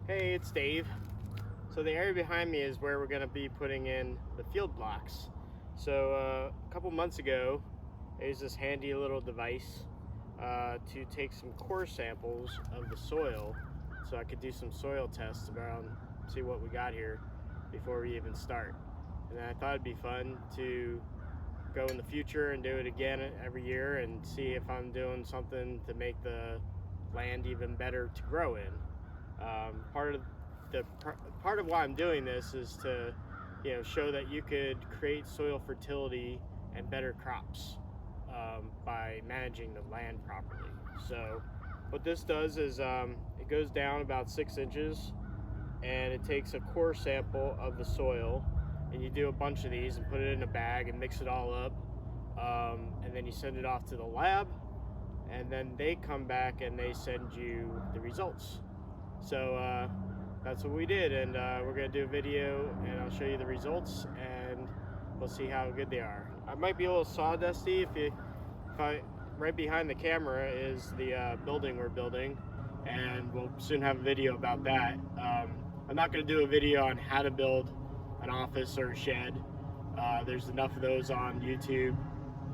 Hey, it's Dave. So the area behind me is where we're going to be putting in the field blocks. So a couple months ago, I used this handy little device to take some core samples of the soil so I could do some soil tests around, see what we got here before we even start. And then I thought it'd be fun to go in the future and do it again every year and see if I'm doing something to make the land even better to grow in. Part of the part of why I'm doing this is to, show that you could create soil fertility and better crops by managing the land properly. So, what this does is it goes down about 6 inches, and it takes a core sample of the soil, and you do a bunch of these and put it in a bag and mix it all up, and then you send it off to the lab, and then they come back and they send you the results. So that's what we did, and we're gonna do a video, and I'll show you the results, and we'll see how good they are. I might be a little sawdusty if I right behind the camera is the building we're building, and we'll soon have a video about that. I'm not gonna do a video on how to build an office or a shed. There's enough of those on YouTube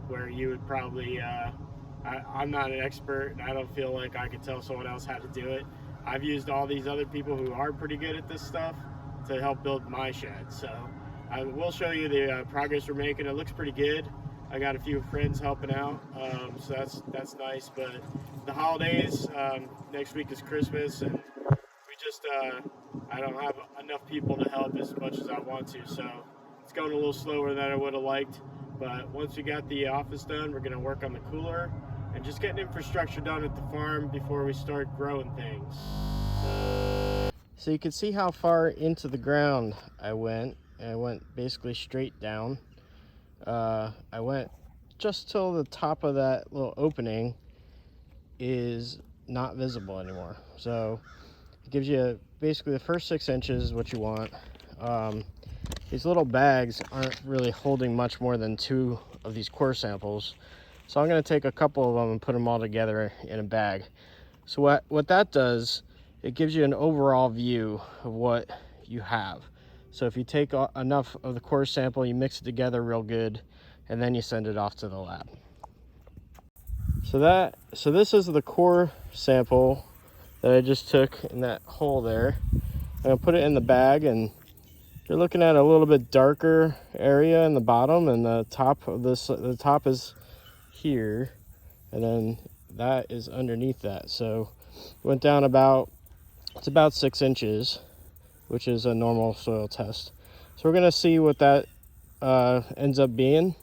where you would probably I'm not an expert, and I don't feel like I could tell someone else how to do it. I've used all these other people who are pretty good at this stuff to help build my shed. So I will show you the progress we're making. It looks pretty good. I got a few friends helping out, so that's nice. But the holidays, next week is Christmas, and we just I don't have enough people to help as much as I want to. So it's going a little slower than I would have liked. But once we got the office done, we're going to work on the cooler and just getting infrastructure done at the farm before we start growing things. So you can see how far into the ground I went. I went basically straight down. I went just till the top of that little opening is not visible anymore. So it gives you basically the first 6 inches is what you want. These little bags aren't really holding much more than 2 of these core samples. So I'm going to take a couple of them and put them all together in a bag. So what that does, it gives you an overall view of what you have. So if you take enough of the core sample, you mix it together real good, and then you send it off to the lab. So this is the core sample that I just took in that hole there. I'm going to put it in the bag, and you're looking at a little bit darker area in the bottom, and the top is here, and then that is underneath that. So went down it's about 6 inches, which is a normal soil test. So we're gonna see what that ends up being,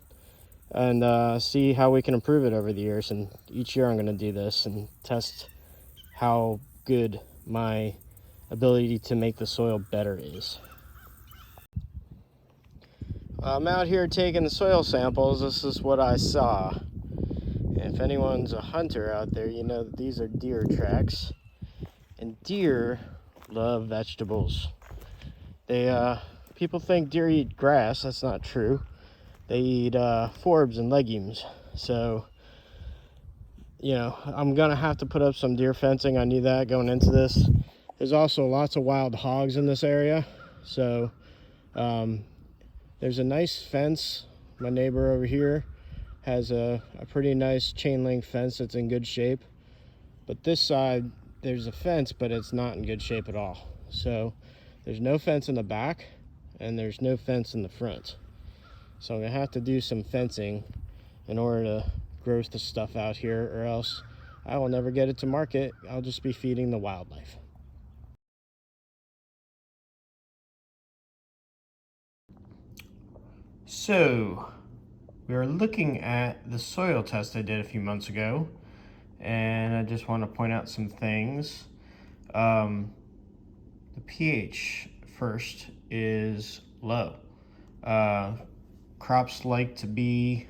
and see how we can improve it over the years. And each year I'm gonna do this and test how good my ability to make the soil better is. I'm out here taking the soil samples. This is what I saw. And if anyone's a hunter out there, you know that these are deer tracks. And deer love vegetables. People think deer eat grass. That's not true. They eat forbs and legumes. So, I'm gonna have to put up some deer fencing. I knew that going into this. There's also lots of wild hogs in this area. So, there's a nice fence. My neighbor over here has a pretty nice chain link fence that's in good shape. But this side, there's a fence, but it's not in good shape at all. So there's no fence in the back, and there's no fence in the front. So I'm gonna have to do some fencing in order to grow the stuff out here, or else I will never get it to market. I'll just be feeding the wildlife. So we are looking at the soil test I did a few months ago, and I just want to point out some things. The pH first is low. Crops like to be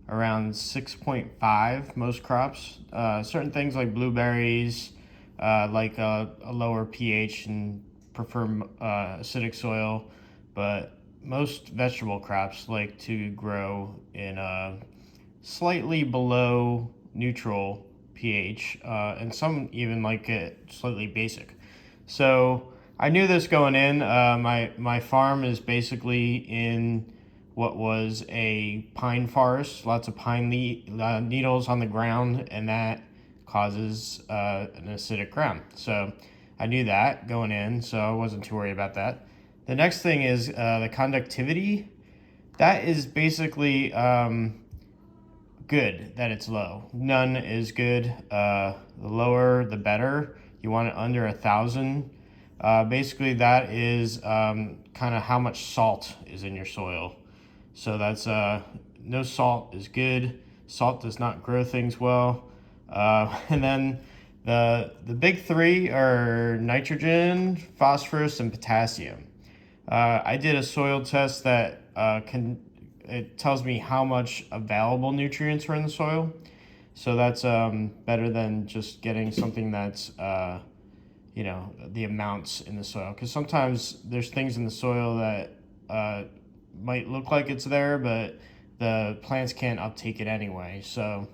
around 6.5, most crops. Certain things like blueberries like a lower pH and prefer acidic soil, but most vegetable crops like to grow in a slightly below neutral pH, and some even like it slightly basic. So I knew this going in. My farm is basically in what was a pine forest, lots of pine needles on the ground, and that causes an acidic ground. So I knew that going in, so I wasn't too worried about that. The next thing is the conductivity. That is basically good that it's low. None is good. The lower, the better. You want it under 1,000. Basically, that is kind of how much salt is in your soil. So that's no salt is good. Salt does not grow things well. And then the big three are nitrogen, phosphorus, and potassium. I did a soil test that it tells me how much available nutrients are in the soil. So that's better than just getting something that's the amounts in the soil. Because sometimes there's things in the soil that might look like it's there, but the plants can't uptake it anyway. So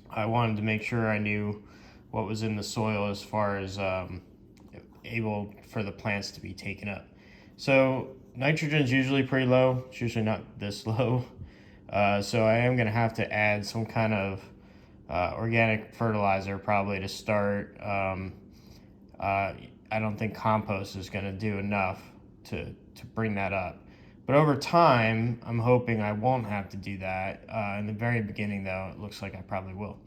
I wanted to make sure I knew what was in the soil as far as able for the plants to be taken up. So nitrogen is usually pretty low. It's usually not this low. So I am going to have to add some kind of organic fertilizer probably to start. I don't think compost is going to do enough to bring that up. But over time, I'm hoping I won't have to do that. In the very beginning, though, it looks like I probably will.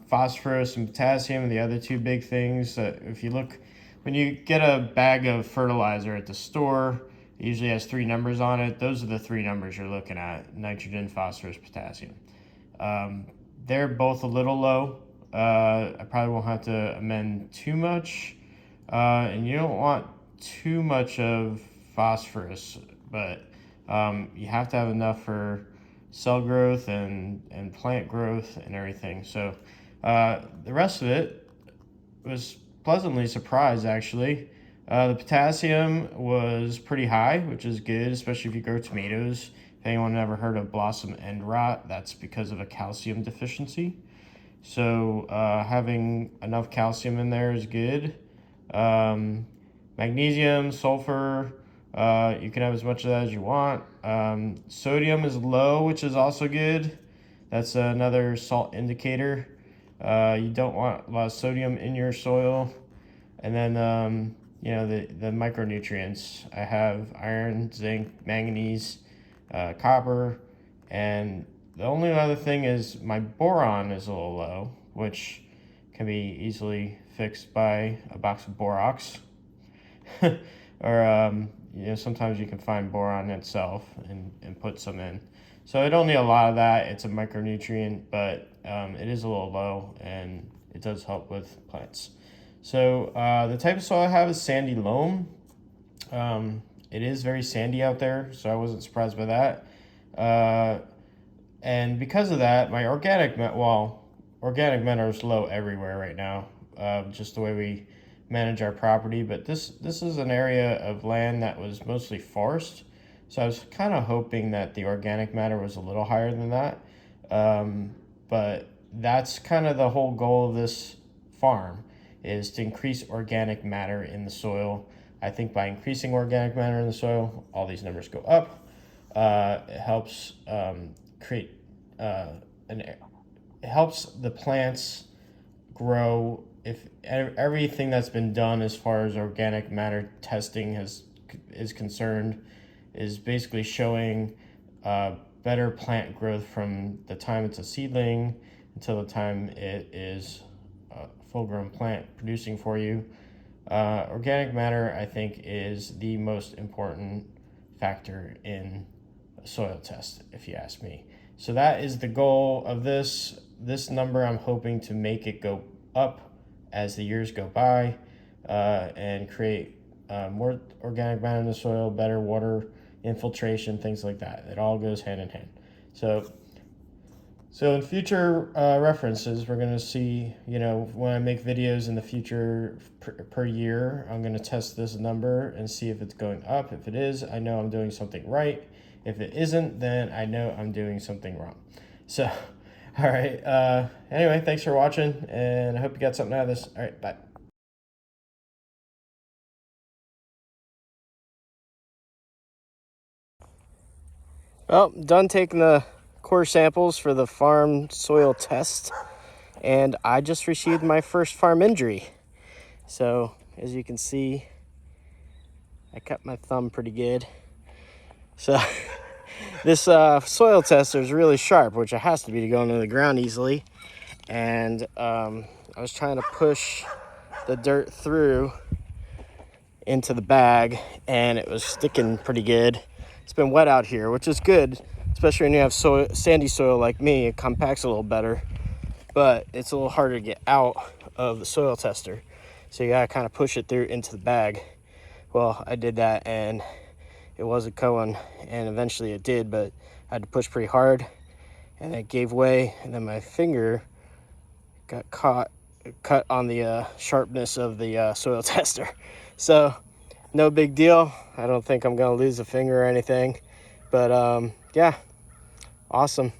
Phosphorus and potassium are the other two big things. If you look, when you get a bag of fertilizer at the store, it usually has 3 numbers on it. Those are the 3 numbers you're looking at: nitrogen, phosphorus, potassium. They're both a little low. I probably won't have to amend too much. And you don't want too much of phosphorus, but you have to have enough for cell growth and plant growth and everything. So the rest of it was pleasantly surprised, actually. The potassium was pretty high, which is good, especially if you grow tomatoes. If anyone ever heard of blossom end rot, that's because of a calcium deficiency. So having enough calcium in there is good. Magnesium, sulfur, you can have as much of that as you want. Sodium is low, which is also good. That's another salt indicator. You don't want a lot of sodium in your soil. And then, the micronutrients. I have iron, zinc, manganese, copper, and the only other thing is my boron is a little low, which can be easily fixed by a box of Borox. Or, sometimes you can find boron itself and put some in. So I don't need a lot of that. It's a micronutrient, but it is a little low, and it does help with plants. So the type of soil I have is sandy loam. It is very sandy out there, so I wasn't surprised by that. And because of that, my organic matter is low everywhere right now, just the way we manage our property. But this is an area of land that was mostly forest, so I was kind of hoping that the organic matter was a little higher than that. But that's kind of the whole goal of this farm, is to increase organic matter in the soil. I think by increasing organic matter in the soil, all these numbers go up. It helps create it helps the plants grow. If everything that's been done as far as organic matter testing is concerned, is basically showing better plant growth from the time it's a seedling until the time it is a full-grown plant producing for you. Organic matter, I think, is the most important factor in a soil test, if you ask me. So that is the goal of this number. I'm hoping to make it go up as the years go by, and create more organic matter in the soil, better water infiltration, things like that. It all goes hand in hand. So in future references, we're going to see, when I make videos in the future per year, I'm going to test this number and see if it's going up. If it is, I know I'm doing something right. If it isn't, then I know I'm doing something wrong. So, all right. Anyway, thanks for watching, and I hope you got something out of this. All right, bye. Well, done taking the core samples for the farm soil test, and I just received my first farm injury. So as you can see, I cut my thumb pretty good. So this soil tester is really sharp, which it has to be to go into the ground easily. And I was trying to push the dirt through into the bag, and it was sticking pretty good. It's been wet out here, which is good, especially when you have sandy soil like me. It compacts a little better, but it's a little harder to get out of the soil tester. So you gotta kind of push it through into the bag. Well, I did that and it wasn't going, and eventually it did, but I had to push pretty hard and it gave way, and then my finger got cut on the sharpness of the soil tester. So no big deal. I don't think I'm gonna lose a finger or anything, but yeah, awesome.